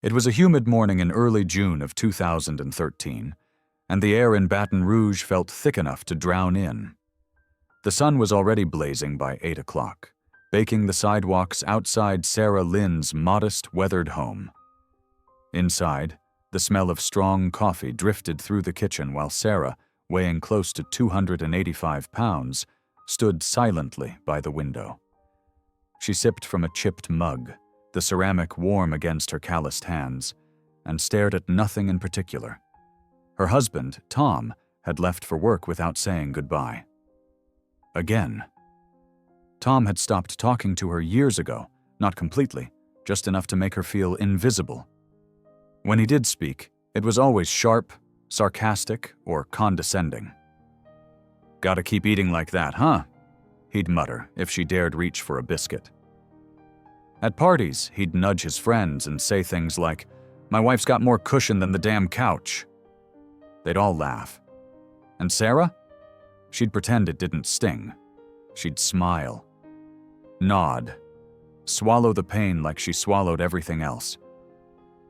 It was a humid morning in early June of 2013, and the air in Baton Rouge felt thick enough to drown in. The sun was already blazing by 8 o'clock, baking the sidewalks outside Sarah Lynn's modest, weathered home. Inside, the smell of strong coffee drifted through the kitchen while Sarah, weighing close to 285 pounds, stood silently by the window. She sipped from a chipped mug, the ceramic warm against her calloused hands, and stared at nothing in particular. Her husband, Tom, had left for work without saying goodbye. Again. Tom had stopped talking to her years ago, not completely, just enough to make her feel invisible. When he did speak, it was always sharp, sarcastic, or condescending. "Gotta keep eating like that, huh?" he'd mutter if she dared reach for a biscuit. At parties, he'd nudge his friends and say things like, "My wife's got more cushion than the damn couch." They'd all laugh. And Sarah? She'd pretend it didn't sting. She'd smile, nod, swallow the pain like she swallowed everything else.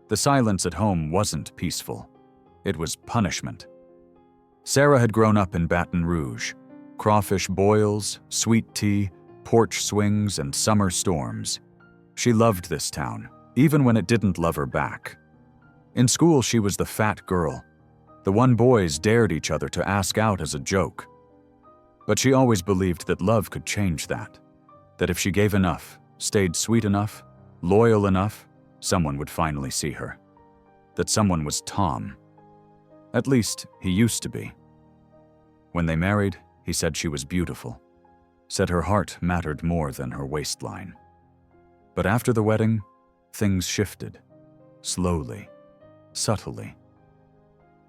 The silence at home wasn't peaceful. It was punishment. Sarah had grown up in Baton Rouge. Crawfish boils, sweet tea, porch swings, and summer storms. She loved this town, even when it didn't love her back. In school, she was the fat girl, the one boys dared each other to ask out as a joke. But she always believed that love could change that if she gave enough, stayed sweet enough, loyal enough, someone would finally see her. That someone was Tom. At least, he used to be. When they married, he said she was beautiful, said her heart mattered more than her waistline. But after the wedding, things shifted, slowly, subtly.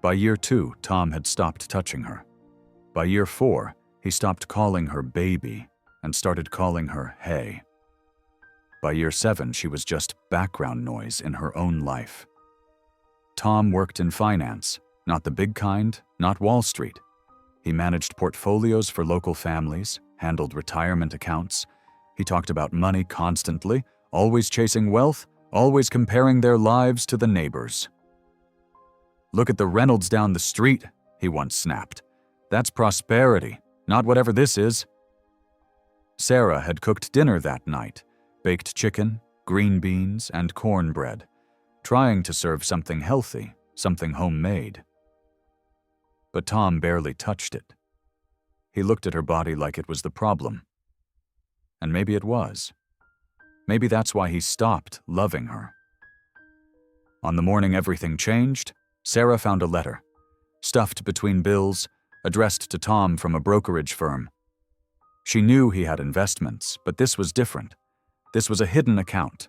By year 2, Tom had stopped touching her. By year 4, he stopped calling her baby and started calling her hey. By year 7, she was just background noise in her own life. Tom worked in finance, not the big kind, not Wall Street. He managed portfolios for local families, handled retirement accounts. He talked about money constantly, always chasing wealth, always comparing their lives to the neighbors. "Look at the Reynolds down the street," he once snapped. "That's prosperity, not whatever this is." Sarah had cooked dinner that night, baked chicken, green beans, and cornbread, trying to serve something healthy, something homemade. But Tom barely touched it. He looked at her body like it was the problem. And maybe it was. Maybe that's why he stopped loving her. On the morning everything changed, Sarah found a letter, stuffed between bills, addressed to Tom from a brokerage firm. She knew he had investments, but this was different. This was a hidden account.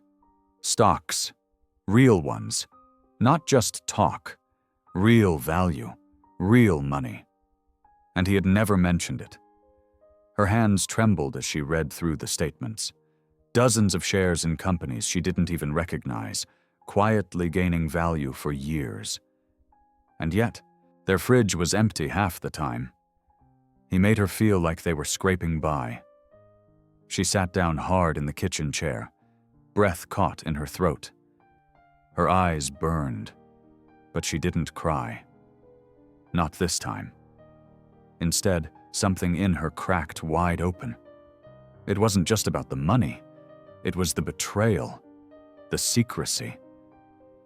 Stocks. Real ones. Not just talk. Real value. Real money. And he had never mentioned it. Her hands trembled as she read through the statements. Dozens of shares in companies she didn't even recognize, quietly gaining value for years. And yet, their fridge was empty half the time. He made her feel like they were scraping by. She sat down hard in the kitchen chair, breath caught in her throat. Her eyes burned, but she didn't cry. Not this time. Instead, something in her cracked wide open. It wasn't just about the money. It was the betrayal, the secrecy,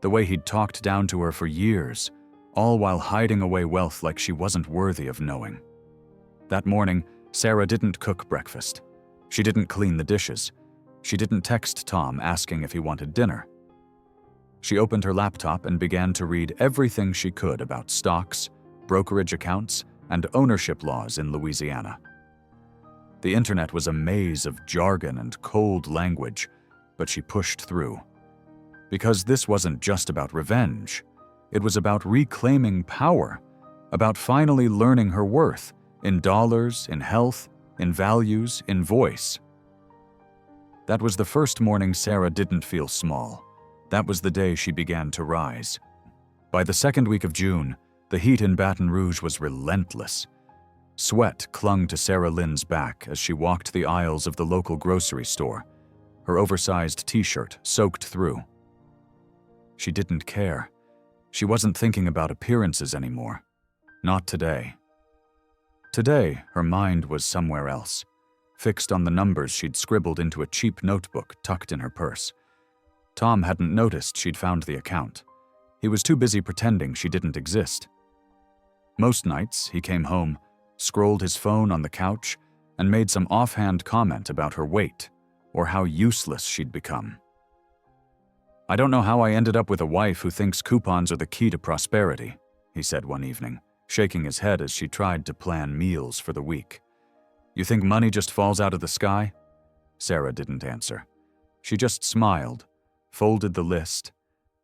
the way he'd talked down to her for years, all while hiding away wealth like she wasn't worthy of knowing. That morning, Sarah didn't cook breakfast. She didn't clean the dishes. She didn't text Tom asking if he wanted dinner. She opened her laptop and began to read everything she could about stocks, brokerage accounts, and ownership laws in Louisiana. The internet was a maze of jargon and cold language, but she pushed through. Because this wasn't just about revenge. It was about reclaiming power, about finally learning her worth, in dollars, in health, in values, in voice. That was the first morning Sarah didn't feel small. That was the day she began to rise. By the second week of June, the heat in Baton Rouge was relentless. Sweat clung to Sarah Lynn's back as she walked the aisles of the local grocery store, her oversized t-shirt soaked through. She didn't care. She wasn't thinking about appearances anymore. Not today. Today, her mind was somewhere else, fixed on the numbers she'd scribbled into a cheap notebook tucked in her purse. Tom hadn't noticed she'd found the account. He was too busy pretending she didn't exist. Most nights, he came home, scrolled his phone on the couch, and made some offhand comment about her weight or how useless she'd become. "I don't know how I ended up with a wife who thinks coupons are the key to prosperity," he said one evening, shaking his head as she tried to plan meals for the week. "You think money just falls out of the sky?" Sarah didn't answer. She just smiled, folded the list,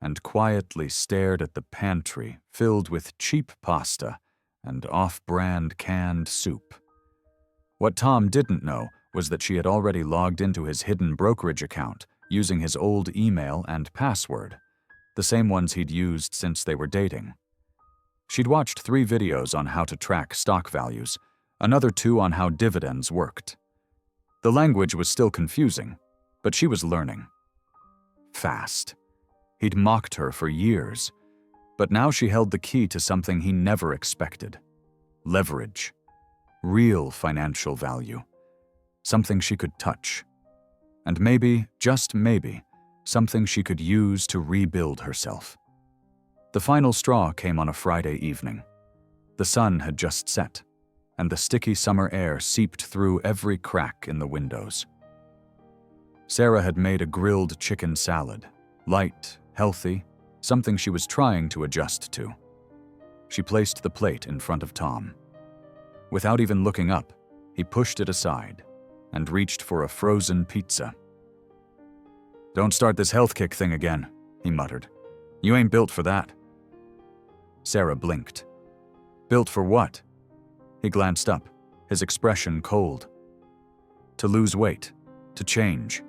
and quietly stared at the pantry filled with cheap pasta and off-brand canned soup. What Tom didn't know was that she had already logged into his hidden brokerage account using his old email and password, the same ones he'd used since they were dating. She'd watched 3 videos on how to track stock values, another 2 on how dividends worked. The language was still confusing, but she was learning. Fast. He'd mocked her for years, but now she held the key to something he never expected. Leverage. Real financial value. Something she could touch. And maybe, just maybe, something she could use to rebuild herself. The final straw came on a Friday evening. The sun had just set, and the sticky summer air seeped through every crack in the windows. Sarah had made a grilled chicken salad, light, healthy, something she was trying to adjust to. She placed the plate in front of Tom. Without even looking up, he pushed it aside and reached for a frozen pizza. "Don't start this health kick thing again," he muttered. "You ain't built for that." Sarah blinked. "Built for what?" He glanced up, his expression cold. "To lose weight, to change.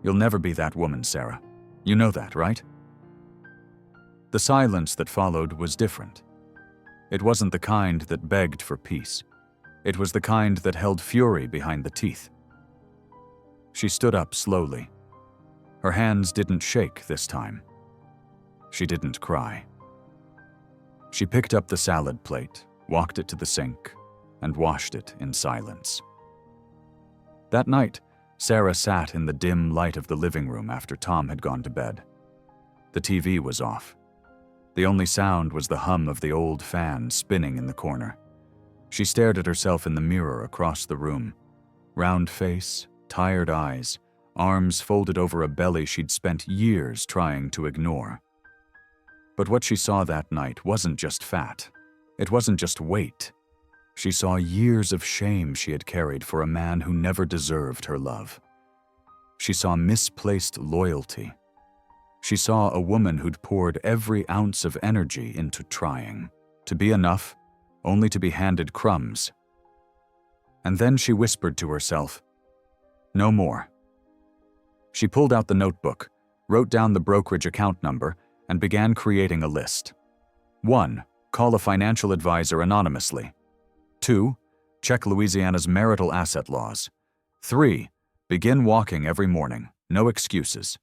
You'll never be that woman, Sarah. You know that, right?" The silence that followed was different. It wasn't the kind that begged for peace. It was the kind that held fury behind the teeth. She stood up slowly. Her hands didn't shake this time. She didn't cry. She picked up the salad plate, walked it to the sink, and washed it in silence. That night, Sarah sat in the dim light of the living room after Tom had gone to bed. The TV was off. The only sound was the hum of the old fan spinning in the corner. She stared at herself in the mirror across the room. Round face, tired eyes, arms folded over a belly she'd spent years trying to ignore. But what she saw that night wasn't just fat. It wasn't just weight. She saw years of shame she had carried for a man who never deserved her love. She saw misplaced loyalty. She saw a woman who'd poured every ounce of energy into trying to be enough, only to be handed crumbs. And then she whispered to herself, "No more." She pulled out the notebook, wrote down the brokerage account number, and began creating a list. 1. Call a financial advisor anonymously. 2. Check Louisiana's marital asset laws. 3. Begin walking every morning, no excuses.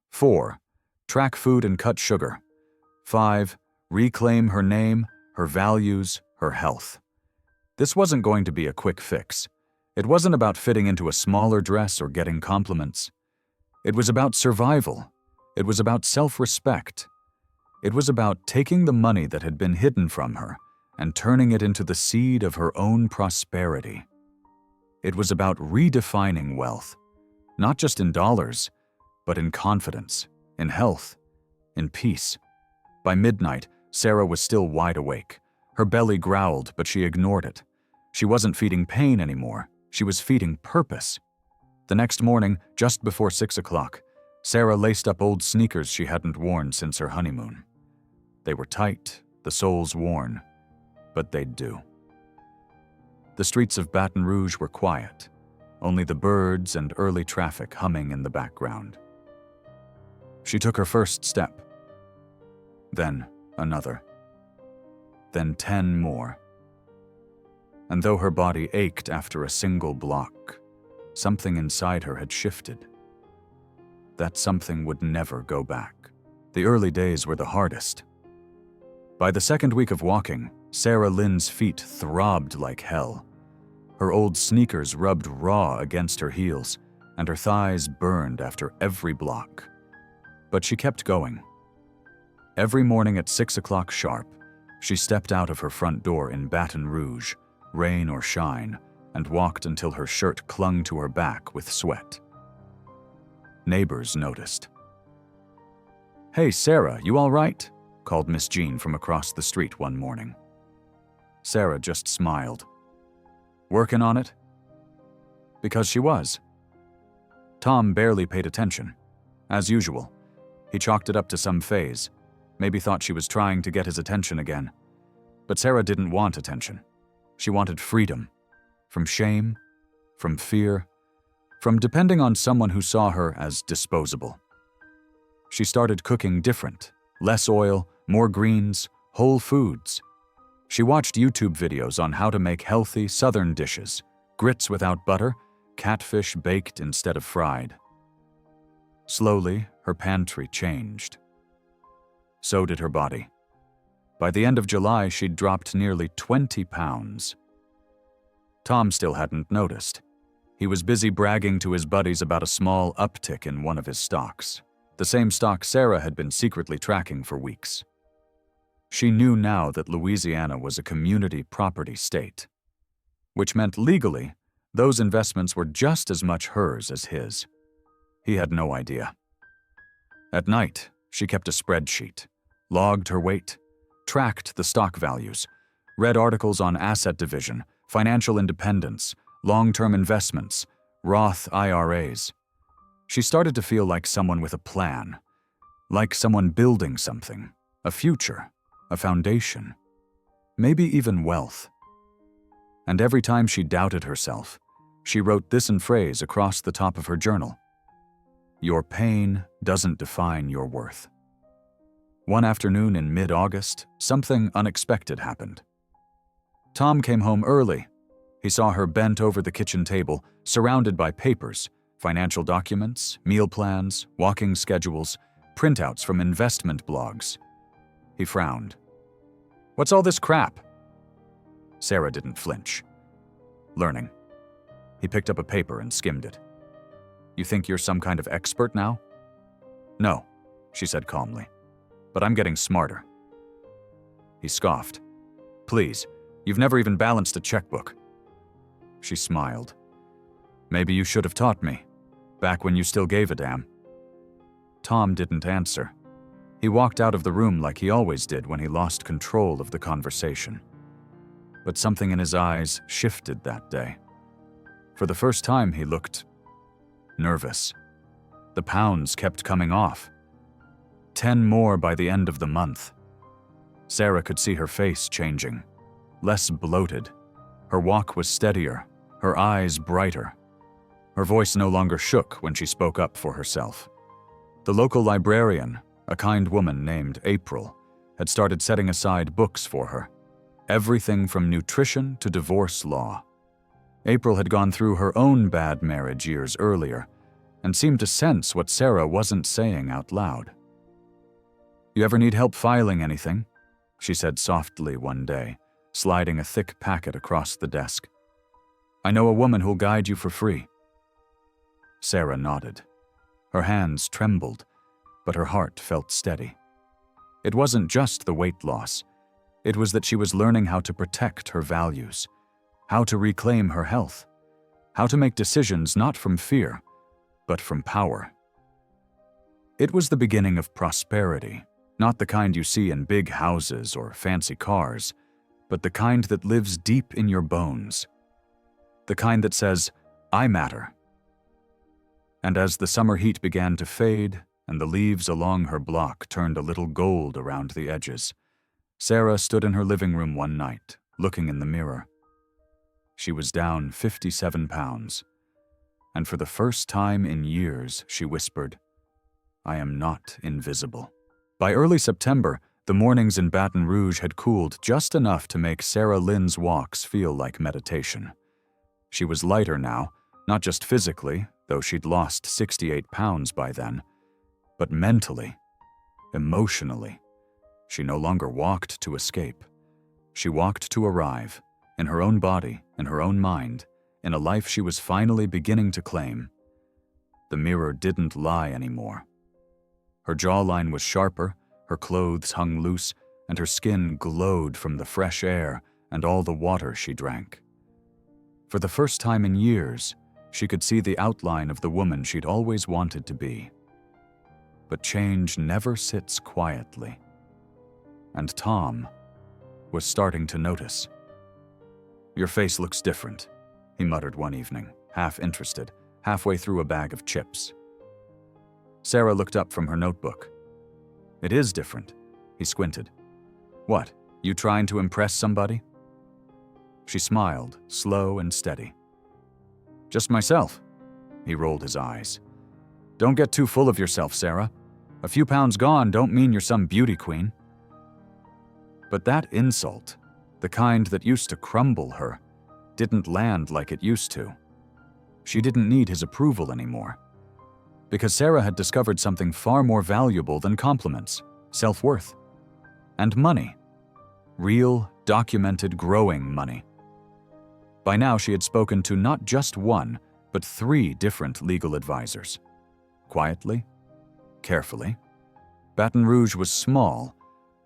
4. Track food and cut sugar. 5. Reclaim her name, her values, her health. This wasn't going to be a quick fix. It wasn't about fitting into a smaller dress or getting compliments. It was about survival. It was about self-respect. It was about taking the money that had been hidden from her and turning it into the seed of her own prosperity. It was about redefining wealth, not just in dollars, but in confidence, in health, in peace. By midnight, Sarah was still wide awake. Her belly growled, but she ignored it. She wasn't feeding pain anymore. She was feeding purpose. The next morning, just before 6 o'clock, Sarah laced up old sneakers she hadn't worn since her honeymoon. They were tight, the soles worn, but they'd do. The streets of Baton Rouge were quiet, only the birds and early traffic humming in the background. She took her first step, then another, then 10 more. And though her body ached after a single block, something inside her had shifted. That something would never go back. The early days were the hardest. By the second week of walking, Sarah Lynn's feet throbbed like hell. Her old sneakers rubbed raw against her heels, and her thighs burned after every block. But she kept going. Every morning at 6 o'clock sharp, she stepped out of her front door in Baton Rouge, rain or shine, and walked until her shirt clung to her back with sweat. Neighbors noticed. "Hey, Sarah, you all right?" called Miss Jean from across the street one morning. Sarah just smiled. Working on it? Because she was. Tom barely paid attention. As usual, he chalked it up to some phase, maybe thought she was trying to get his attention again. But Sarah didn't want attention. She wanted freedom. From shame, from fear, from depending on someone who saw her as disposable. She started cooking different, less oil, more greens, whole foods. She watched YouTube videos on how to make healthy Southern dishes, grits without butter, catfish baked instead of fried. Slowly, her pantry changed. So did her body. By the end of July, she'd dropped nearly 20 pounds. Tom still hadn't noticed. He was busy bragging to his buddies about a small uptick in one of his stocks, the same stock Sarah had been secretly tracking for weeks. She knew now that Louisiana was a community property state, which meant legally, those investments were just as much hers as his. He had no idea. At night, she kept a spreadsheet, logged her weight, tracked the stock values, read articles on asset division, financial independence, long-term investments, Roth IRAs. She started to feel like someone with a plan, like someone building something, a future, a foundation, maybe even wealth. And every time she doubted herself, she wrote this in phrase across the top of her journal: "Your pain doesn't define your worth." One afternoon in mid-August, something unexpected happened. Tom came home early. He saw her bent over the kitchen table, surrounded by papers, financial documents, meal plans, walking schedules, printouts from investment blogs. He frowned. "What's all this crap?" Sarah didn't flinch. "Learning." He picked up a paper and skimmed it. "You think you're some kind of expert now?" "No," she said calmly, "but I'm getting smarter." He scoffed. "Please, you've never even balanced a checkbook." She smiled. "Maybe you should have taught me, back when you still gave a damn." Tom didn't answer. He walked out of the room like he always did when he lost control of the conversation. But something in his eyes shifted that day. For the first time, he looked nervous. The pounds kept coming off. 10 more by the end of the month. Sarah could see her face changing, less bloated. Her walk was steadier, her eyes brighter. Her voice no longer shook when she spoke up for herself. The local librarian, a kind woman named April, had started setting aside books for her. Everything from nutrition to divorce law. April had gone through her own bad marriage years earlier and seemed to sense what Sarah wasn't saying out loud. "You ever need help filing anything?" she said softly one day, sliding a thick packet across the desk. "I know a woman who'll guide you for free." Sarah nodded. Her hands trembled, but her heart felt steady. It wasn't just the weight loss. It was that she was learning how to protect her values, how to reclaim her health, how to make decisions not from fear, but from power. It was the beginning of prosperity, not the kind you see in big houses or fancy cars, but the kind that lives deep in your bones. The kind that says, "I matter." And as the summer heat began to fade and the leaves along her block turned a little gold around the edges, Sarah stood in her living room one night, looking in the mirror. She was down 57 pounds, and for the first time in years, she whispered, "I am not invisible." By early September, the mornings in Baton Rouge had cooled just enough to make Sarah Lynn's walks feel like meditation. She was lighter now, not just physically, though she'd lost 68 pounds by then, but mentally. emotionally. She no longer walked to escape. She walked to arrive, in her own body, in her own mind, in a life she was finally beginning to claim. The mirror didn't lie anymore. Her jawline was sharper, her clothes hung loose, and her skin glowed from the fresh air and all the water she drank. For the first time in years, she could see the outline of the woman she'd always wanted to be. But change never sits quietly. And Tom was starting to notice. "Your face looks different," he muttered one evening, half interested, halfway through a bag of chips. Sarah looked up from her notebook. "It is different," he squinted. "What, you trying to impress somebody?" She smiled, slow and steady. "Just myself." He rolled his eyes. "Don't get too full of yourself, Sarah. A few pounds gone don't mean you're some beauty queen." But that insult, the kind that used to crumble her, didn't land like it used to. She didn't need his approval anymore. Because Sarah had discovered something far more valuable than compliments: self-worth. And money. Real, documented, growing money. By now she had spoken to not just one, but 3 different legal advisors. Quietly, carefully. Baton Rouge was small,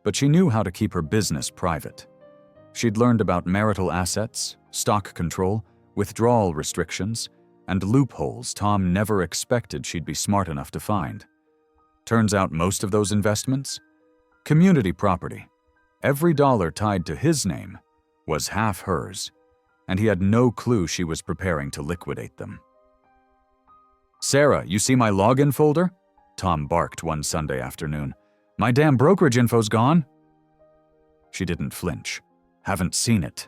but she knew how to keep her business private. She'd learned about marital assets, stock control, withdrawal restrictions, and loopholes Tom never expected she'd be smart enough to find. Turns out most of those investments? Community property. Every dollar tied to his name was half hers, and he had no clue she was preparing to liquidate them. "Sarah, you see my login folder?" Tom barked one Sunday afternoon. "My damn brokerage info's gone." She didn't flinch. "Haven't seen it."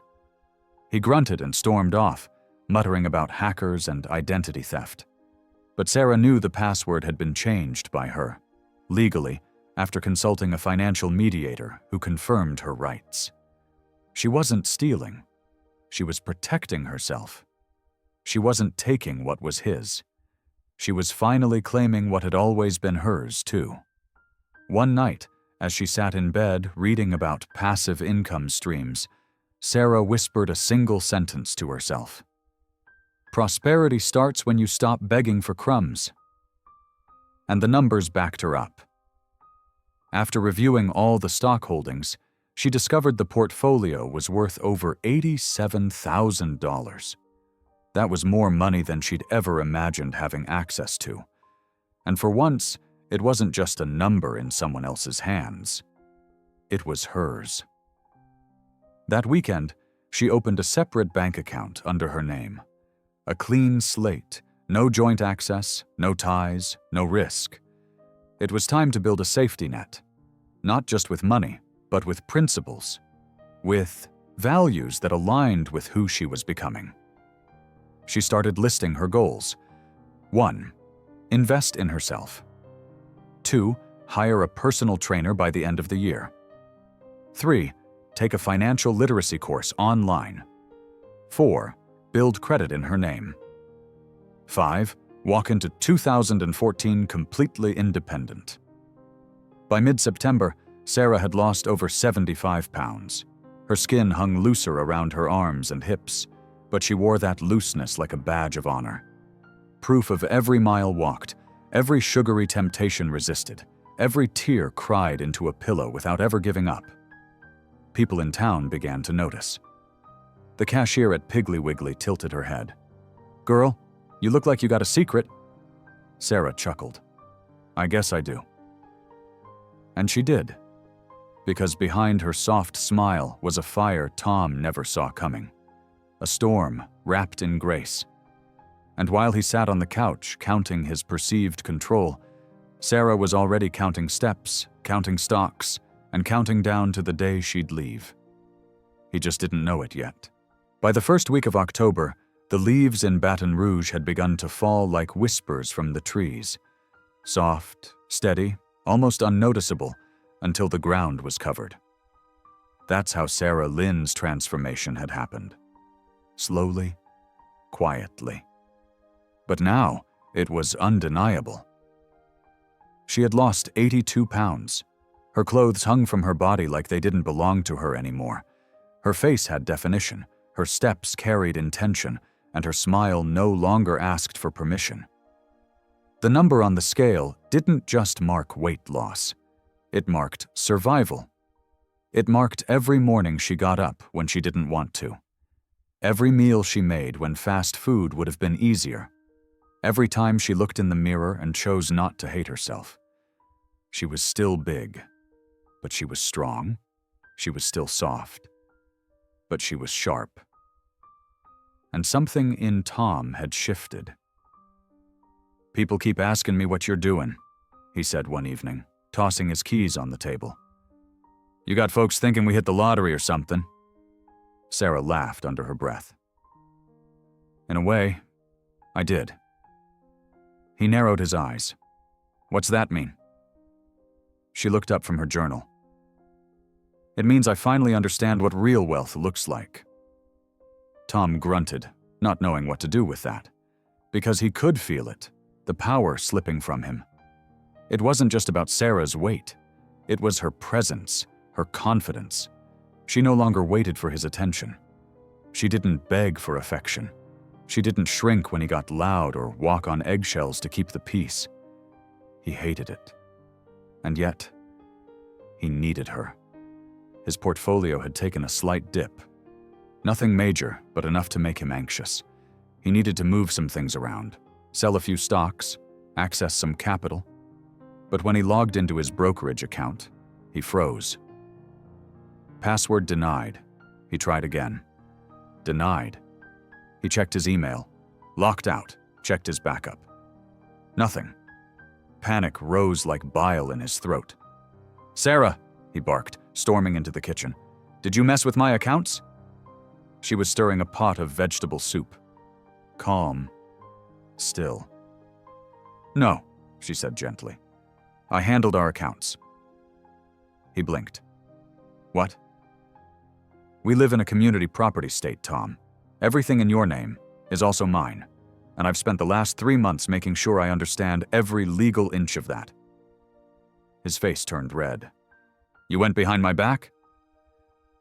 He grunted and stormed off, muttering about hackers and identity theft. But Sarah knew the password had been changed by her, legally, after consulting a financial mediator who confirmed her rights. She wasn't stealing. She was protecting herself. She wasn't taking what was his. She was finally claiming what had always been hers, too. One night, as she sat in bed reading about passive income streams, Sarah whispered a single sentence to herself. "Prosperity starts when you stop begging for crumbs." And the numbers backed her up. After reviewing all the stock holdings, she discovered the portfolio was worth over $87,000. That was more money than she'd ever imagined having access to. And for once, it wasn't just a number in someone else's hands. It was hers. That weekend, she opened a separate bank account under her name. A clean slate, no joint access, no ties, no risk. It was time to build a safety net. Not just with money, but with principles. With values that aligned with who she was becoming. She started listing her goals. 1. Invest in herself. 2. Hire a personal trainer by the end of the year. 3. Take a financial literacy course online. 4. Build credit in her name. 5. Walk into 2014 completely independent. By mid-September, Sarah had lost over 75 pounds. Her skin hung looser around her arms and hips, but she wore that looseness like a badge of honor. Proof of every mile walked, every sugary temptation resisted, every tear cried into a pillow without ever giving up. People in town began to notice. The cashier at Piggly Wiggly tilted her head. "Girl, you look like you got a secret." Sarah chuckled. "I guess I do." And she did. Because behind her soft smile was a fire Tom never saw coming. A storm wrapped in grace. And while he sat on the couch counting his perceived control, Sarah was already counting steps, counting stocks, and counting down to the day she'd leave. He just didn't know it yet. By the first week of October, the leaves in Baton Rouge had begun to fall like whispers from the trees. Soft, steady, almost unnoticeable, until the ground was covered. That's how Sarah Lynn's transformation had happened. Slowly, quietly. But now, it was undeniable. She had lost 82 pounds. Her clothes hung from her body like they didn't belong to her anymore. Her face had definition, her steps carried intention, and her smile no longer asked for permission. The number on the scale didn't just mark weight loss. It marked survival. It marked every morning she got up when she didn't want to. Every meal she made when fast food would have been easier. Every time she looked in the mirror and chose not to hate herself. She was still big, but she was strong. She was still soft, but she was sharp. And something in Tom had shifted. "People keep asking me what you're doing," he said one evening, tossing his keys on the table. "You got folks thinking we hit the lottery or something." Sarah laughed under her breath. "In a way, I did." He narrowed his eyes. "What's that mean?" She looked up from her journal. "It means I finally understand what real wealth looks like." Tom grunted, not knowing what to do with that, because he could feel it, the power slipping from him. It wasn't just about Sarah's weight. It was her presence, her confidence. She no longer waited for his attention. She didn't beg for affection. She didn't shrink when he got loud or walk on eggshells to keep the peace. He hated it. And yet, he needed her. His portfolio had taken a slight dip. Nothing major, but enough to make him anxious. He needed to move some things around, sell a few stocks, access some capital. But when he logged into his brokerage account, he froze. Password denied. He tried again. Denied. He checked his email. Locked out. Checked his backup. Nothing. Panic rose like bile in his throat. "Sarah," he barked, storming into the kitchen. "Did you mess with my accounts?" She was stirring a pot of vegetable soup. Calm. Still. "No," she said gently. "I handled our accounts." He blinked. "What?" "We live in a community property state, Tom. Everything in your name is also mine, and I've spent the last 3 months making sure I understand every legal inch of that." His face turned red. "You went behind my back?"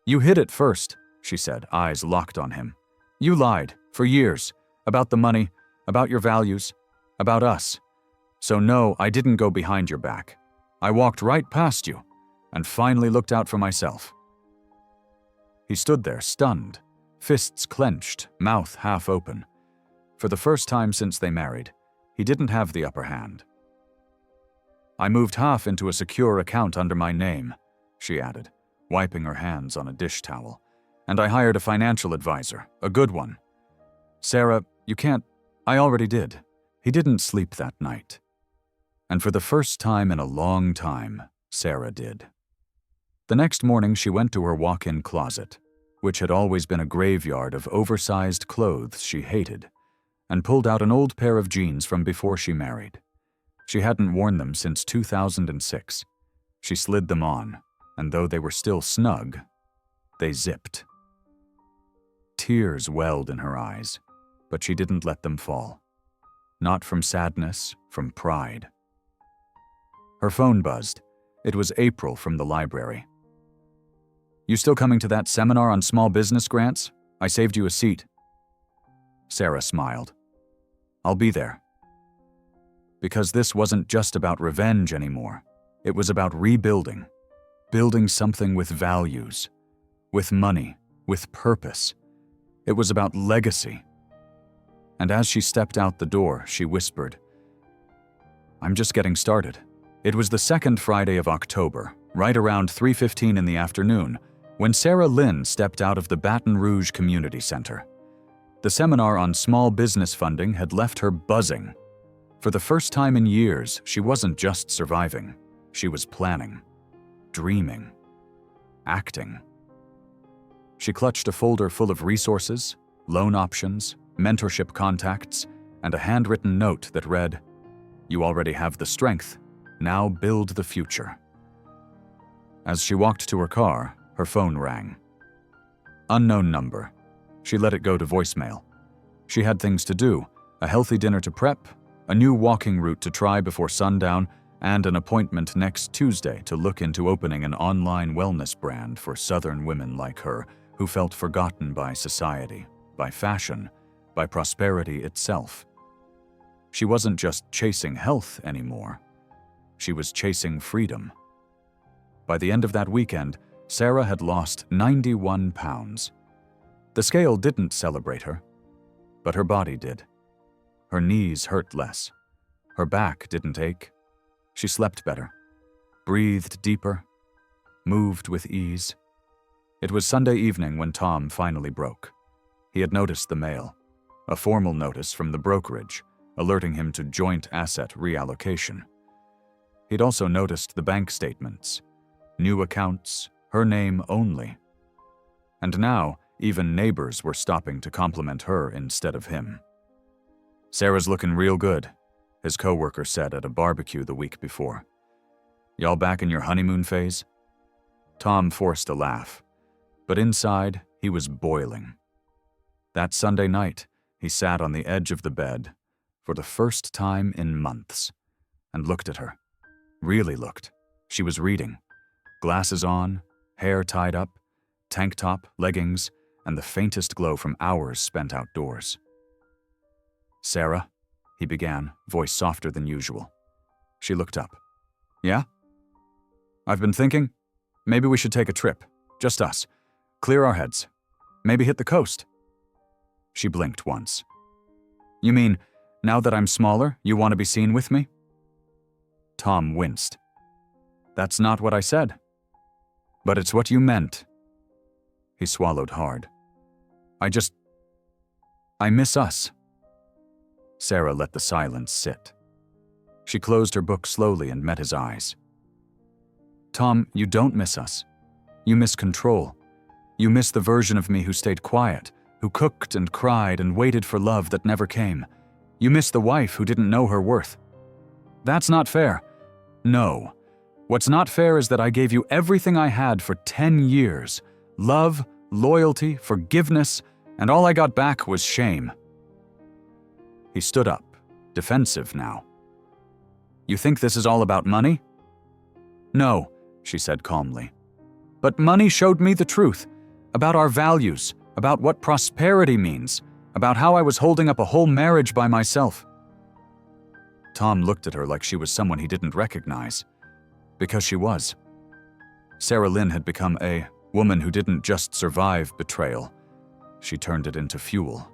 "You hid it first," she said, eyes locked on him. "You lied, for years, about the money, about your values, about us. So no, I didn't go behind your back. I walked right past you, and finally looked out for myself." He stood there, stunned, fists clenched, mouth half open. For the first time since they married, he didn't have the upper hand. "I moved half into a secure account under my name," she added, wiping her hands on a dish towel. "And I hired a financial advisor, a good one. Sarah, you can't—" "I already did." He didn't sleep that night. And for the first time in a long time, Sarah did. The next morning she went to her walk-in closet, which had always been a graveyard of oversized clothes she hated, and pulled out an old pair of jeans from before she married. She hadn't worn them since 2006. She slid them on, and though they were still snug, they zipped. Tears welled in her eyes, but she didn't let them fall. Not from sadness, from pride. Her phone buzzed. It was April from the library. "You still coming to that seminar on small business grants? I saved you a seat." Sarah smiled. "I'll be there." Because this wasn't just about revenge anymore. It was about rebuilding. Building something with values, with money, with purpose. It was about legacy. And as she stepped out the door, she whispered, "I'm just getting started." It was the second Friday of October, right around 3:15 in the afternoon, when Sarah Lynn stepped out of the Baton Rouge Community Center. The seminar on small business funding had left her buzzing. For the first time in years, she wasn't just surviving. She was planning, dreaming, acting. She clutched a folder full of resources, loan options, mentorship contacts, and a handwritten note that read, "You already have the strength. Now build the future." As she walked to her car, her phone rang. Unknown number. She let it go to voicemail. She had things to do, a healthy dinner to prep, a new walking route to try before sundown, and an appointment next Tuesday to look into opening an online wellness brand for Southern women like her who felt forgotten by society, by fashion, by prosperity itself. She wasn't just chasing health anymore. She was chasing freedom. By the end of that weekend, Sarah had lost 91 pounds. The scale didn't celebrate her, but her body did. Her knees hurt less. Her back didn't ache. She slept better, breathed deeper, moved with ease. It was Sunday evening when Tom finally broke. He had noticed the mail, a formal notice from the brokerage, alerting him to joint asset reallocation. He'd also noticed the bank statements, new accounts, her name only. And now, even neighbors were stopping to compliment her instead of him. "Sarah's looking real good," his coworker said at a barbecue the week before. "Y'all back in your honeymoon phase?" Tom forced a laugh, but inside, he was boiling. That Sunday night, he sat on the edge of the bed, for the first time in months, and looked at her. Really looked. She was reading. Glasses on, hair tied up, tank top, leggings, and the faintest glow from hours spent outdoors. "Sarah," he began, voice softer than usual. She looked up. "Yeah? I've been thinking, maybe we should take a trip. Just us. Clear our heads. Maybe hit the coast." She blinked once. "You mean, now that I'm smaller, you want to be seen with me?" Tom winced. "That's not what I said." "But it's what you meant." He swallowed hard. I miss us." Sarah let the silence sit. She closed her book slowly and met his eyes. "Tom, you don't miss us. You miss control. You miss the version of me who stayed quiet, who cooked and cried and waited for love that never came. You miss the wife who didn't know her worth. That's not fair. No. What's not fair is that I gave you everything I had for 10 years. Love, loyalty, forgiveness, and all I got back was shame." He stood up, defensive now. "You think this is all about money?" "No," she said calmly. "But money showed me the truth, about our values, about what prosperity means, about how I was holding up a whole marriage by myself." Tom looked at her like she was someone he didn't recognize, because she was. Sarah Lynn had become a woman who didn't just survive betrayal. She turned it into fuel.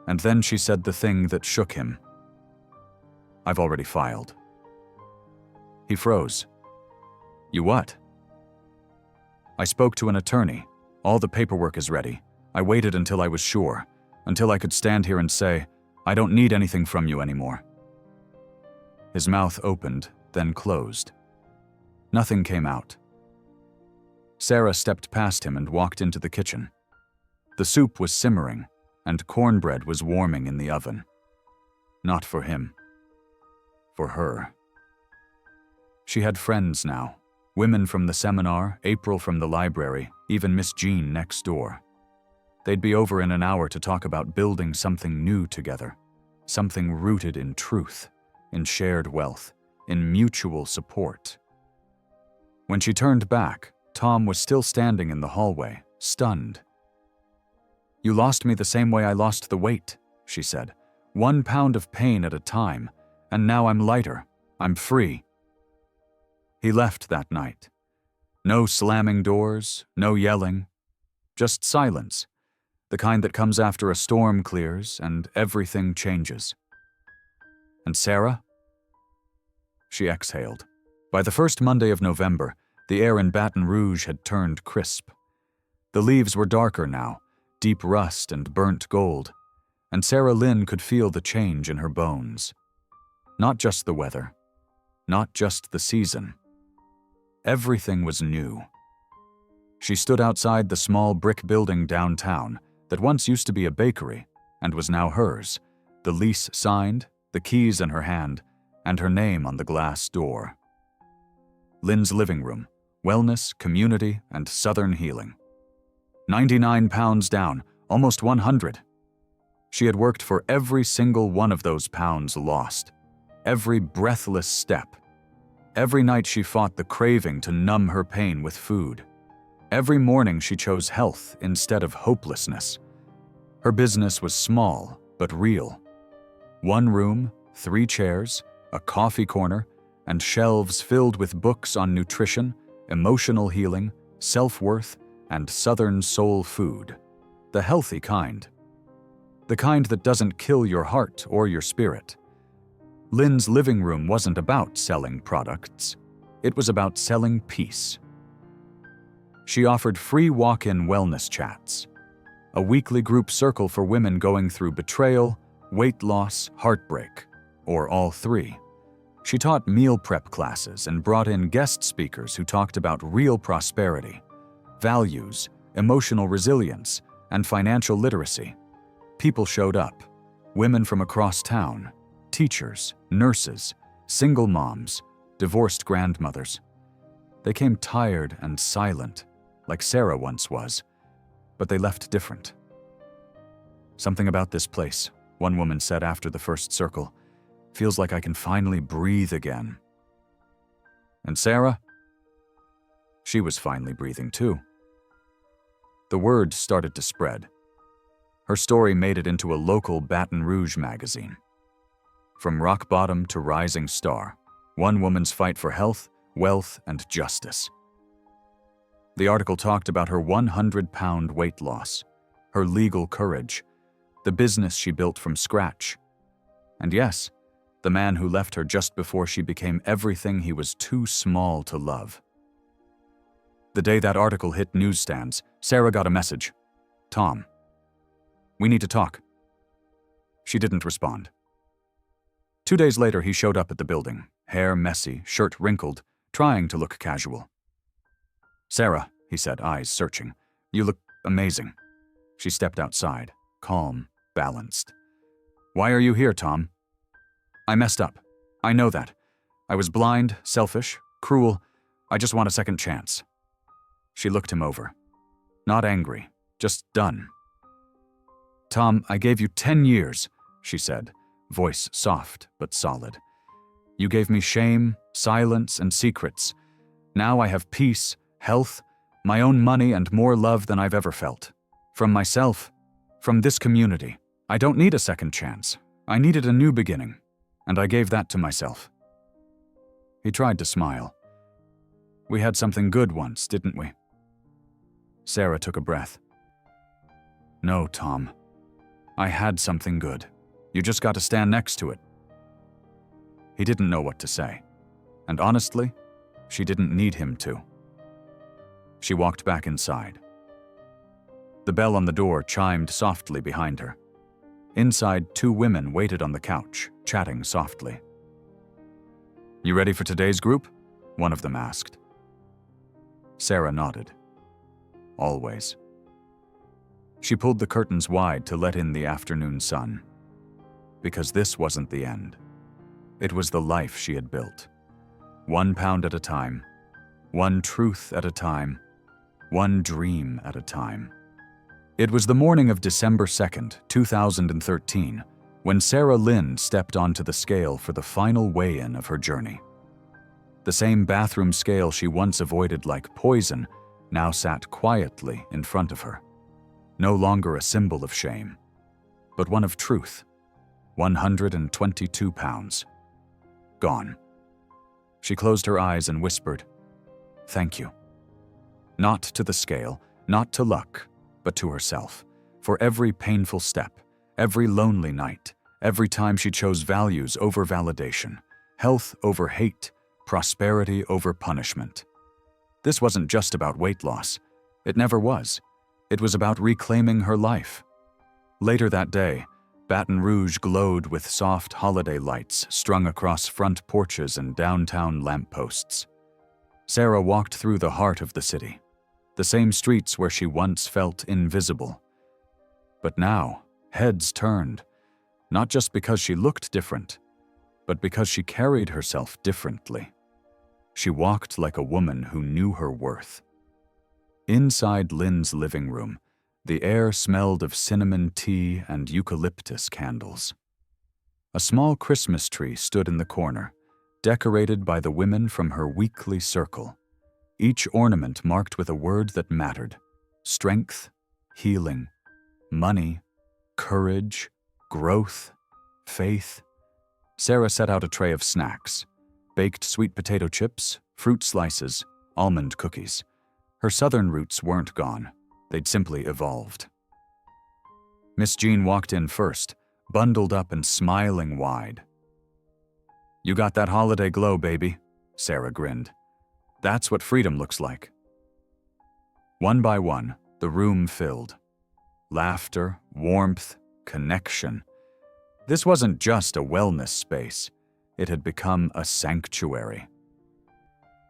And then she said the thing that shook him. "I've already filed." He froze. "You what?" "I spoke to an attorney. All the paperwork is ready. I waited until I was sure, until I could stand here and say, I don't need anything from you anymore." His mouth opened, then closed. Nothing came out. Sarah stepped past him and walked into the kitchen. The soup was simmering, and cornbread was warming in the oven. Not for him. For her. She had friends now. Women from the seminar, April from the library, even Miss Jean next door. They'd be over in an hour to talk about building something new together. Something rooted in truth, in shared wealth, in mutual support. When she turned back, Tom was still standing in the hallway, stunned. "You lost me the same way I lost the weight," she said. 1 pound of pain at a time, and now I'm lighter. I'm free." He left that night. No slamming doors, no yelling. Just silence, the kind that comes after a storm clears and everything changes. And Sarah? She exhaled. By the first Monday of November, the air in Baton Rouge had turned crisp. The leaves were darker now, deep rust and burnt gold, and Sarah Lynn could feel the change in her bones. Not just the weather, not just the season. Everything was new. She stood outside the small brick building downtown that once used to be a bakery and was now hers, the lease signed, the keys in her hand, and her name on the glass door. Lynn's living room, wellness, community, and southern healing. 99 pounds down, almost 100. She had worked for every single one of those pounds lost. every breathless step. Every night she fought the craving to numb her pain with food. Every morning she chose health instead of hopelessness. Her business was small, but real. 1 room, 3 chairs, a coffee corner, and shelves filled with books on nutrition, emotional healing, self-worth, and Southern soul food. The healthy kind. The kind that doesn't kill your heart or your spirit. Lynn's living room wasn't about selling products. It was about selling peace. She offered free walk-in wellness chats, a weekly group circle for women going through betrayal, weight loss, heartbreak, or all 3. She taught meal prep classes and brought in guest speakers who talked about real prosperity, values, emotional resilience, and financial literacy. People showed up, women from across town, teachers, nurses, single moms, divorced grandmothers. They came tired and silent, like Sarah once was, but they left different. "Something about this place," one woman said after the first circle. "Feels like I can finally breathe again." And Sarah? She was finally breathing too. The word started to spread. Her story made it into a local Baton Rouge magazine. From rock bottom to rising star, one woman's fight for health, wealth, and justice. The article talked about her 100-pound weight loss, her legal courage, the business she built from scratch, and yes, the man who left her just before she became everything he was too small to love. The day that article hit newsstands, Sarah got a message. "Tom, we need to talk." She didn't respond. 2 days later, he showed up at the building, hair messy, shirt wrinkled, trying to look casual. "Sarah," he said, eyes searching, "you look amazing." She stepped outside, calm, balanced. "Why are you here, Tom?" "I messed up. I know that. I was blind, selfish, cruel. I just want a second chance." She looked him over. Not angry, just done. "Tom, I gave you 10 years, she said, voice soft but solid. "You gave me shame, silence, and secrets. Now I have peace, health, my own money, and more love than I've ever felt. From myself, from this community. I don't need a second chance. I needed a new beginning, and I gave that to myself." He tried to smile. "We had something good once, didn't we?" Sarah took a breath. "No, Tom. I had something good. You just got to stand next to it." He didn't know what to say. And honestly, she didn't need him to. She walked back inside. The bell on the door chimed softly behind her. Inside, 2 women waited on the couch, chatting softly. "You ready for today's group?" one of them asked. Sarah nodded. Always. She pulled the curtains wide to let in the afternoon sun. Because this wasn't the end. It was the life she had built. 1 pound at a time, 1 truth at a time, 1 dream at a time. It was the morning of December 2nd, 2013, when Sarah Lynn stepped onto the scale for the final weigh-in of her journey. The same bathroom scale she once avoided like poison now sat quietly in front of her. No longer a symbol of shame, but one of truth. 122 pounds. Gone. She closed her eyes and whispered, "Thank you." Not to the scale, not to luck, but to herself, for every painful step, every lonely night, every time she chose values over validation, health over hate, prosperity over punishment. This wasn't just about weight loss. It never was. It was about reclaiming her life. Later that day, Baton Rouge glowed with soft holiday lights strung across front porches and downtown lampposts. Sarah walked through the heart of the city, the same streets where she once felt invisible. But now, heads turned, not just because she looked different, but because she carried herself differently. She walked like a woman who knew her worth. Inside Lynn's living room, the air smelled of cinnamon tea and eucalyptus candles. A small Christmas tree stood in the corner, decorated by the women from her weekly circle, each ornament marked with a word that mattered: strength, healing, money, courage, growth, faith. Sarah set out a tray of snacks: baked sweet potato chips, fruit slices, almond cookies. Her southern roots weren't gone. They'd simply evolved. Miss Jean walked in first, bundled up and smiling wide. "You got that holiday glow, baby," Sarah grinned. "That's what freedom looks like." One by one, the room filled. Laughter, warmth, connection. This wasn't just a wellness space. It had become a sanctuary.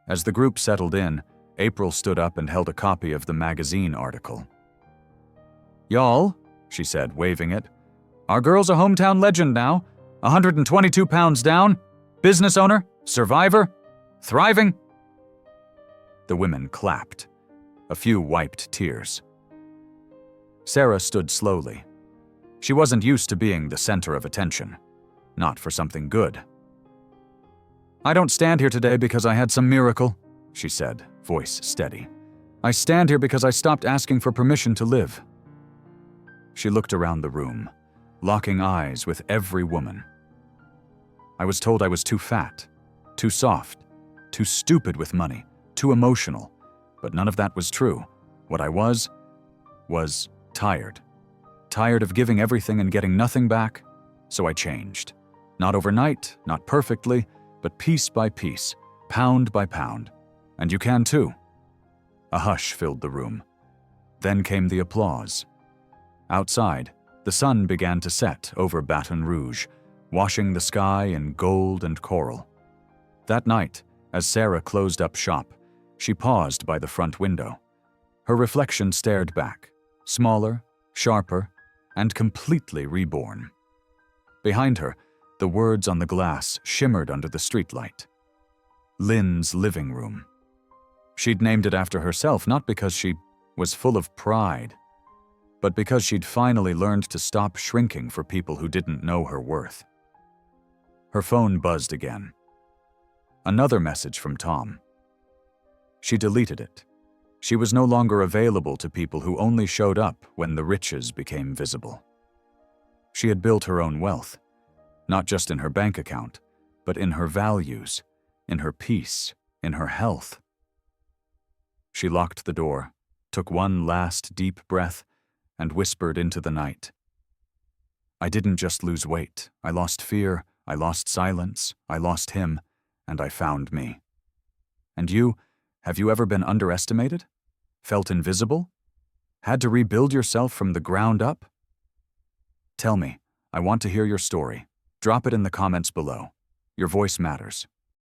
As the group settled in, April stood up and held a copy of the magazine article. "Y'all," she said, waving it, "our girl's a hometown legend now. 122 pounds down, business owner, survivor, thriving." The women clapped. A few wiped tears. Sarah stood slowly. She wasn't used to being the center of attention. Not for something good. "I don't stand here today because I had some miracle," she said, voice steady. "I stand here because I stopped asking for permission to live." She looked around the room, locking eyes with every woman. "I was told I was too fat, too soft, too stupid with money, too emotional, but none of that was true. What I was tired. Tired of giving everything and getting nothing back, so I changed. Not overnight, not perfectly, but piece by piece, pound by pound. And you can too." A hush filled the room. Then came the applause. Outside, the sun began to set over Baton Rouge, washing the sky in gold and coral. That night, as Sarah closed up shop, she paused by the front window. Her reflection stared back, smaller, sharper, and completely reborn. Behind her, the words on the glass shimmered under the streetlight. Lynn's living room. She'd named it after herself not because she was full of pride, but because she'd finally learned to stop shrinking for people who didn't know her worth. Her phone buzzed again. Another message from Tom. She deleted it. She was no longer available to people who only showed up when the riches became visible. She had built her own wealth, not just in her bank account, but in her values, in her peace, in her health. She locked the door, took one last deep breath, and whispered into the night. "I didn't just lose weight. I lost fear, I lost silence, I lost him, and I found me. And you, have you ever been underestimated? Felt invisible? Had to rebuild yourself from the ground up? Tell me, I want to hear your story. Drop it in the comments below. Your voice matters.